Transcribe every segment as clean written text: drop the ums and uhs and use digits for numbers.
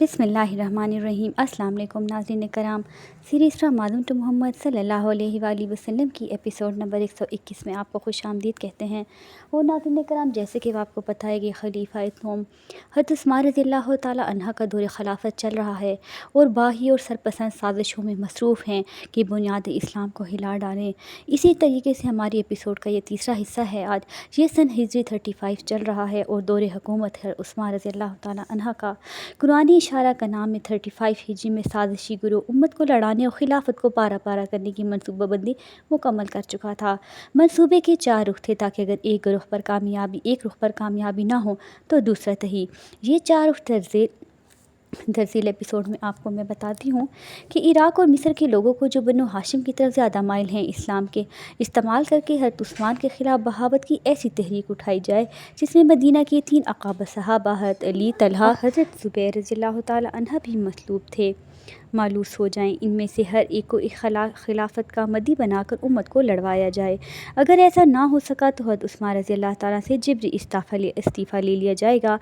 बिस्मिल्लाहिर्रहमानिर्रहीम। अस्सलाम वालेकुम नाज़रीन कराम। Series from Adam to Muhammad सल्लल्लाहु अलैहि वसल्लम की एपिसोड नंबर 121 में आपको खुशामदीद कहते हैं। और नाज़रीन कराम, जैसे कि आपको पता है कि खलीफा इत्थोम हज़रत उस्मान रज़ियल्लाहु ताला अन्हा का दौर खिलाफत चल रहा है और बागी और सरपसंद साजिशों में मसरूफ़ हैं कि बुनियाद इस्लाम को हिला डालें। इसी तरीके से हमारी एपिसोड का ये तीसरा हिस्सा है। आज ये सन हिजरी 35 चल रहा है और दौर हुकूमत है उस्मान रज़ियल्लाहु ताला अन्हा का। कुरानी इशारा का नाम में 35 हिजरी में साजिशी गुरु उम्मत को लड़ाने और खिलाफत को पारा पारा करने की मनसूबाबंदी मुकम्मल कर चुका था। मंसूबे के 4 रुख थे ताकि अगर एक रुख पर कामयाबी ना हो तो दूसरा तही। ये 4 रुख दरअसल एपिसोड में आपको मैं बताती हूँ कि इराक़ और मिस्र के लोगों को जो बनो हाशिम की तरफ ज़्यादा माइल हैं, इस्लाम के इस्तेमाल करके हज़रत उस्मान के ख़िलाफ़ बहावत की ऐसी तहरीक उठाई जाए जिसमें मदीना के 3 अक़ाबा सहाबा हज़रत अली, तलहा, हज़रत ज़ुबैर रज़ियल्लाहु ताला अन्हा भी मसलूब थे, मालूस हो जाएं। इनमें से हर एक को एक खिलाफत का मदी बनाकर उम्मत को लड़वाया जाए। अगर ऐसा ना हो सका तो हज़रत उस्मान रज़ियल्लाहु ताला से जिब्री इस्तीफ़ा ले लिया जाएगा।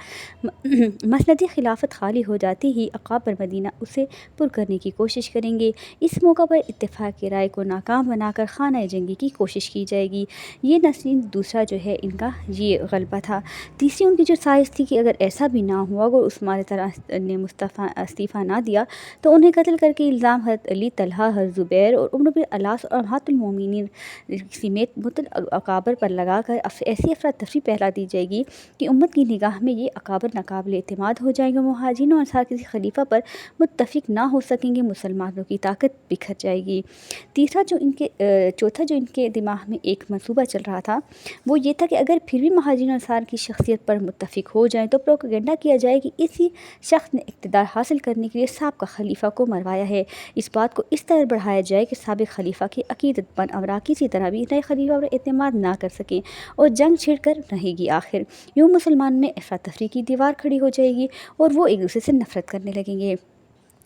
मसनदी खिलाफत खाली हो जाती ही अक़ाबर मदीना उसे पुर करने की कोशिश करेंगे। इस मौका पर इत्तेफाक की राय को नाकाम बनाकर खाना जंगी की कोशिश की जाएगी। ये नस्ल दूसरा जो है इनका ये गलबा था। तीसरी उनकी जो साजिश थी कि अगर ऐसा भी ना हुआ, अगर उस्मान ने इस्तीफ़ा ना दिया तो उन्हें कत्ल करके इल्ज़ाम हज़रत अली, तलहा, हज़रत ज़ुबैर और उम्र बिन अलास और अम्हातुल मोमिनीन समेत अक़ाबर पर लगाकर ऐसी अफरा तफरी फैला दी जाएगी कि उम्मत की निगाह में ये अक़ाबर नाकाबिल एतमाद हो जाएंगे। मुहाजिरीन और अंसार किसी खलीफा पर मुत्तफ़िक़ ना हो सकेंगे। मुसलमानों की ताकत बिखर जाएगी। चौथा जो इनके दिमाग में एक मंसूबा चल रहा था वो ये था कि अगर फिर भी मुहाजिरीन और अंसार की शख्सियत पर मुत्तफ़िक़ हो जाएँ तो प्रोपेगेंडा किया जाए कि इसी शख्स ने इक़्तिदार हासिल करने के लिए साबिक़ खलीफा को मरवाया है। इस बात को इस तरह बढ़ाया जाए कि साबिक़ खलीफा के अक़ीदतमंद अमरा किसी तरह भी नए खलीफा पर एतमाद ना कर सकें और जंग छिड़ कर रहेगी। आखिर यूँ मुसलमानों में अफरा तफरी की दीवार खड़ी हो जाएगी और वो एक दूसरे से नफ़रत करने लगेंगे।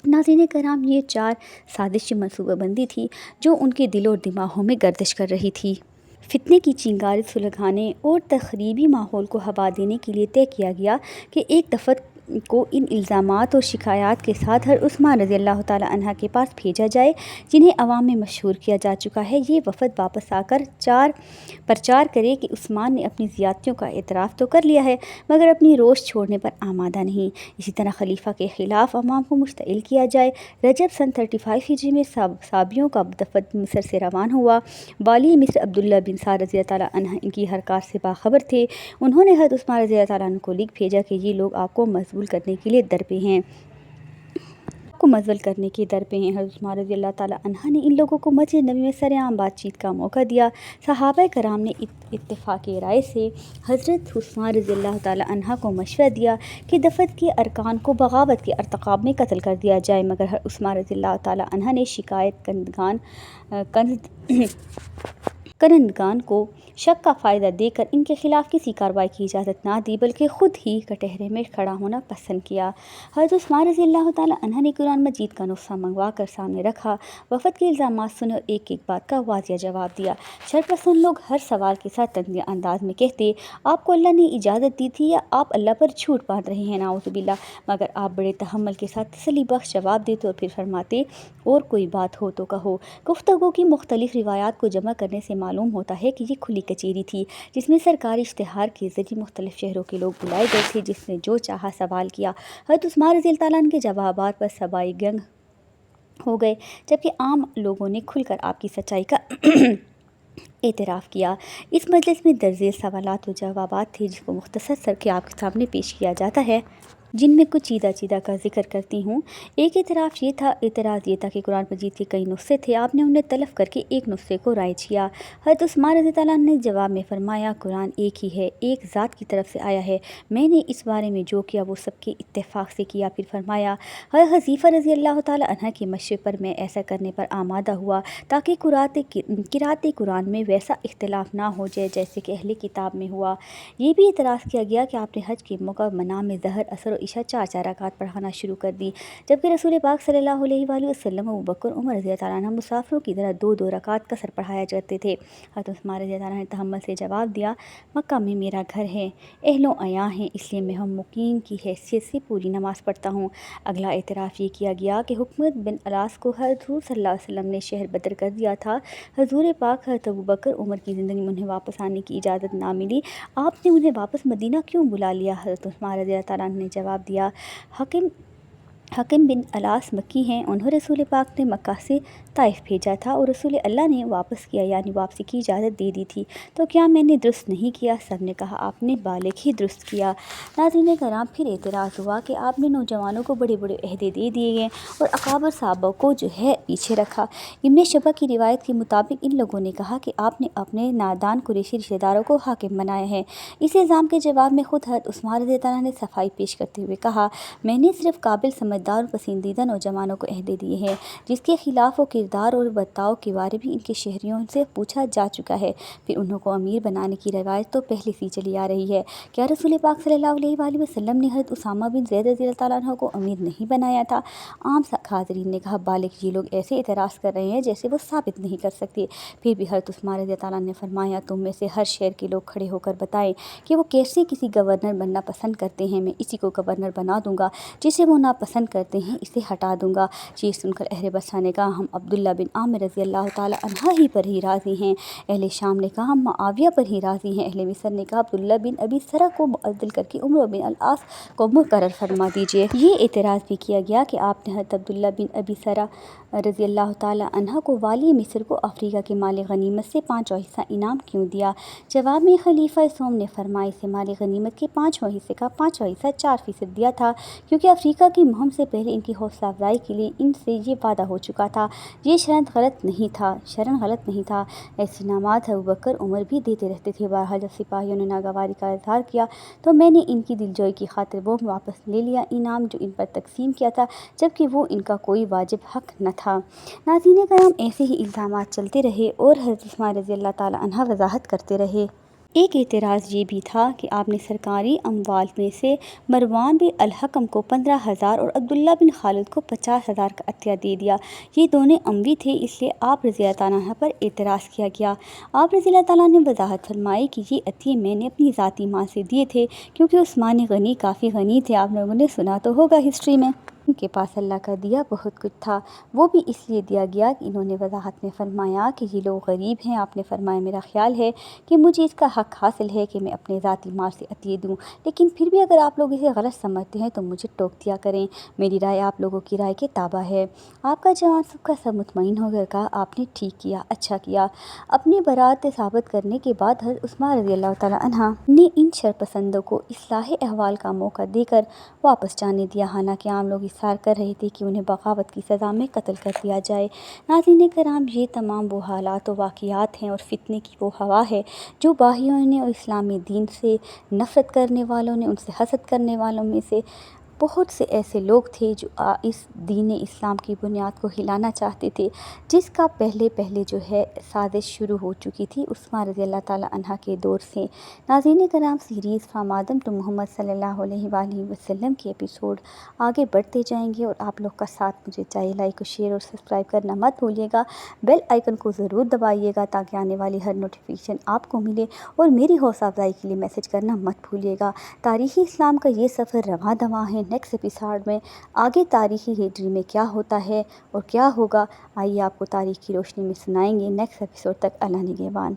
नाज़रीन कराम, ये 4 साजिशी मनसूबाबंदी थी जो उनके दिल और दिमागों में गर्दिश कर रही थी। फितने की चिंगारी सुलगाने और तख़रीबी माहौल को हवा देने के लिए तय किया गया कि एक दफ़त को इन इल्ज़ामात और शिकायत के साथ हर उस्मान रज़ियल्लाहु ताला अन्हा के पास भेजा जाए जिन्हें अवाम में मशहूर किया जा चुका है। ये वफ़द वापस आकर प्रचार करे कि उस्मान ने अपनी ज़ियादतियों का एतराफ़ तो कर लिया है मगर अपनी रोश छोड़ने पर आमादा नहीं। इसी तरह खलीफा के ख़िलाफ़ अवाम को मुश्तइल किया जाए। रजब सन 35 हिजरी में साबियों का दफ़द मिस्र से रवाना हुआ। वाली मिस्र अब्दुल्ला बिन साद रज़ियल्लाहु ताला अन्हा इनकी हरकत से बाखबर थे। उन्होंने हज़रत उस्मान रज़ियल्लाहु ताला अन्हु को लिख भेजा कि ये लोग आपको मजबूर करने के लिए दर पे हैं। हज़रत उस्मान रज़ियल्लाहु ताला अन्हा ने इन लोगों को मस्जिद नबी में सरेआम बातचीत का मौका दिया। सहाबा कराम ने इत्तेफाक राय से हज़रत उस्मान रज़ियल्लाहु ताला अन्हा को मशवरा दिया कि दफ़त के अरकान को बगावत के अर्तकाब में कत्ल कर दिया जाए, मगर उस्मान रज़ियल्लाहु ताला अन्हा ने शिकायत करंदगान को शक का फ़ायदा देकर इनके ख़िलाफ़ किसी कार्रवाई की इजाज़त ना दी बल्कि ख़ुद ही कटहरे में खड़ा होना पसंद किया। हज़रत उस्मान रज़ियल्लाहु ताला अन्हा ने कुरान मजीद का नुस्ख़ा मंगवा कर सामने रखा, वफ़द के इल्ज़ामात सुने और एक एक बात का वाज़िया जवाब दिया। शरपसंद लोग हर सवाल के साथ तंज़िया अंदाज में कहते, आपको अल्लाह ने इजाज़त दी थी या आप अल्लाह पर झूठ बांध रहे हैं, नाउज़ुबिल्लाह। मगर आप बड़े तहम्मुल के साथ तसल्ली बख्श जवाब देते और फिर फरमाते, और कोई बात हो तो कहो। गुफ्तगू की मुख्तलिफ़ रिवायात को जमा करने से मालूम होता है कि ये खुली कचेरी थी जिसमें सरकारी इश्तिहार के ज़रिए मुख्तलिफ़ शहरों के लोग बुलाए गए थे, जिसने जो चाहा सवाल किया। हज़रत उस्मान रज़ियल्लाहु ताला अन्हु के जवाबात पर सबाई गंग हो गए, जबकि आम लोगों ने खुलकर आपकी सच्चाई का एतराफ़ किया। इस मजलिस में दर्जे सवालात व जवाबात थे जिसको मुख्तसर करके आपके सामने पेश किया जाता है, जिनमें कुछ चीदा का जिक्र करती हूँ। एक एतराज़ ये था कि कुरान मजीद के कई नुस्खे थे, आपने उन्हें तलफ़ करके एक नुस्खे को राइज किया। हज़रत उस्मान रज़ी अल्लाह अन्हु ने जवाब में फ़रमाया, कुरान एक ही है, एक ज़ात की तरफ से आया है, मैंने इस बारे में जो किया वो सबके इत्तेफाक से किया। फिर फरमाया, हज़रत हज़ीफ़ा रज़ी अल्लाह ताला अन्हा के मशवरे पर मैं ऐसा करने पर आमादा हुआ ताकि किरात कुरान में वैसा इख्तिलाफ़ ना हो जाए जैसे कि अहले किताब में हुआ। ये भी एतराज़ किया गया कि आपने हज के मौका मना में ज़हर, असर عشاء 4 رکعات پڑھانا شروع کر دی، جبکہ رسول پاک صلی اللہ علیہ وآلہ وسلم ابو بکر عمر رضی اللہ عنہ مسافروں کی طرح 2 رکعات قصر پڑھایا کرتے تھے۔ حضرت عثمان رضی اللہ عنہ نے تحمل سے جواب دیا، مکہ میں میرا گھر ہے، اہل و عیاں ہیں، اس لیے میں ہم مقیم کی حیثیت سے پوری نماز پڑھتا ہوں۔ اگلا اعتراف یہ کیا گیا کہ حکمت بن الاس کو حضور صلی اللہ علیہ وسلم نے شہر بدر کر دیا تھا۔ حضور پاک حضرت ابو بکر عمر کی زندگی میں انہیں واپس آنے کی اجازت نہ ملی، آپ نے انہیں واپس مدینہ کیوں بلا لیا؟ حضرت عثمان رضی اللہ عنہ نے جواب دیا، حکم بن الاس مکی ہیں، انہوں رسول پاک نے مکہ سے طائف بھیجا تھا اور رسول اللہ نے واپس کیا، یعنی واپسی کی اجازت دے دی تھی، تو کیا میں نے درست نہیں کیا؟ سب نے کہا آپ نے بالغ ہی درست کیا۔ ناظرین کرام، پھر اعتراض ہوا کہ آپ نے نوجوانوں کو بڑے بڑے عہدے دے دیے گئے اور اکابر صحابہ کو جو ہے پیچھے رکھا۔ ابن شبہ کی روایت کے مطابق ان لوگوں نے کہا کہ آپ نے اپنے نادان قریشی رشتہ داروں کو حاکم بنایا ہے۔ اس الزام کے جواب میں خود حضرت عثمان رضی اللہ عنہ نے صفائی پیش کرتے ہوئے کہا، میں نے صرف قابل سمجھدار اور پسندیدہ نوجوانوں کو عہدے دیے ہیں، جس کے خلاف و کردار اور برتاؤ کے بارے میں ان کے شہریوں سے پوچھا جا چکا ہے۔ پھر انہوں کو امیر بنانے کی روایت تو پہلے سے چلی آ رہی ہے، کیا رسول پاک صلی اللہ علیہ وآلہ وسلم نے حضرت اسامہ بن زید رضی اللہ عنہ کو امیر نہیں بنایا تھا؟ عام حاضرین نے کہا، بالغ یہ لوگ ایسے اعتراض کر رہے ہیں جیسے وہ ثابت نہیں کر سکتے۔ پھر بھی حضرت عثمان رضی اللہ عنہ نے فرمایا، تم میں سے ہر شہر کے لوگ کھڑے ہو کر بتائیں کہ وہ کیسے کسی گورنر بننا پسند کرتے ہیں، میں اسی کو گورنر بنا دوں گا، جسے وہ ناپسند کرتے ہیں اسے ہٹا دوں گا۔ یہ سن کر اہل بصرہ نے کہا، ہم عبداللہ بن عامر رضی اللہ تعالی عنہ ہی پر ہی راضی ہیں۔ اہل شام نے کہا، ہم معاویہ پر ہی راضی ہیں۔ اہل مصر نے کہا، عبداللہ بن ابی سرح کو معزل کر کے عمرو بن العاص کو مقرر فرما دیجیے۔ یہ اعتراض بھی کیا گیا کہ آپ نے حضرت عبداللہ بن ابی سرح رضی اللہ تعالی عنہ کو والی مصر کو افریقہ کے مال غنیمت سے 5واں حصہ انعام کیوں دیا؟ جواب میں خلیفہ سوم نے فرمایا، اسے مال غنیمت کے 5واں حصے کا 5واں حصہ 4% دیا تھا، کیونکہ افریقہ کی مہم سے پہلے ان کی حوصلہ افزائی کے لیے ان سے یہ وعدہ ہو چکا تھا۔ یہ شرن غلط نہیں تھا، ایسی انعامات ابو بکر عمر بھی دیتے رہتے تھے۔ بہرحال جب سپاہیوں نے ناگواری کا اظہار کیا تو میں نے ان کی دلجوئی کی خاطر وہ واپس لے لیا انعام جو ان پر تقسیم کیا تھا، جبکہ وہ ان کا کوئی واجب حق نہ تھا۔ ناظرین کرام، ایسے ہی الزامات چلتے رہے اور حضرت عثمان رضی اللہ تعالی عنہ وضاحت کرتے رہے۔ ایک اعتراض یہ بھی تھا کہ آپ نے سرکاری اموال میں سے مروان بن الحکم کو 15,000 اور عبداللہ بن خالد کو 50,000 کا عطیہ دے دیا۔ یہ دونوں اموی تھے، اس لیے آپ رضی اللہ تعالیٰ عنہ پر اعتراض کیا گیا۔ آپ رضی اللہ تعالیٰ نے وضاحت فرمائی کہ یہ عطیے میں نے اپنی ذاتی مال سے دیے تھے، کیونکہ عثمان غنی کافی غنی تھے، آپ لوگوں نے سنا تو ہوگا ہسٹری میں۔ ان کے پاس اللہ کا دیا بہت کچھ تھا، وہ بھی اس لیے دیا گیا کہ انہوں نے وضاحت میں فرمایا کہ یہ لوگ غریب ہیں۔ آپ نے فرمایا، میرا خیال ہے کہ مجھے اس کا حق حاصل ہے کہ میں اپنے ذاتی مال سے عطیے دوں، لیکن پھر بھی اگر آپ لوگ اسے غلط سمجھتے ہیں تو مجھے ٹوک دیا کریں، میری رائے آپ لوگوں کی رائے کے تابع ہے۔ آپ کا جوان سب کا سب مطمئن ہو کر کہا، آپ نے ٹھیک کیا، اچھا کیا۔ اپنی برات ثابت کرنے کے بعد حضرت عثمان رضی اللہ تعالیٰ عنہ نے ان شرپسندوں کو اصلاح احوال کا موقع دے کر واپس جانے دیا، حالانکہ عام لوگ اصرار کر رہے تھے کہ انہیں بغاوت کی سزا میں قتل کر دیا جائے۔ ناظرین کرام، یہ تمام وہ حالات و واقعات ہیں اور فتنے کی وہ ہوا ہے جو باغیوں نے اور اسلامی دین سے نفرت کرنے والوں نے، ان سے حسد کرنے والوں میں سے بہت سے ایسے لوگ تھے جو اس دین اسلام کی بنیاد کو ہلانا چاہتے تھے، جس کا پہلے جو ہے سازش شروع ہو چکی تھی عثمان رضی اللہ تعالیٰ عنہ کے دور سے۔ ناظرین کرام، سیریز فرام آدم ٹو محمد صلی اللہ علیہ وآلہ وسلم کے ایپیسوڈ آگے بڑھتے جائیں گے، اور آپ لوگ کا ساتھ مجھے چاہیے، لائک اور شیئر اور سبسکرائب کرنا مت بھولیے گا، بیل آئیکن کو ضرور دبائیے گا تاکہ آنے والی ہر نوٹیفیکیشن آپ کو ملے، اور میری حوصلہ افزائی کے لیے میسج کرنا مت بھولیے گا۔ تاریخی اسلام کا یہ سفر رواں دواں ہے۔ نیکسٹ ایپیسوڈ میں آگے تاریخی ہسٹری میں کیا ہوتا ہے اور کیا ہوگا، آئیے آپ کو تاریخ کی روشنی میں سنائیں گے۔ نیکسٹ ایپیسوڈ تک اللہ نگہبان۔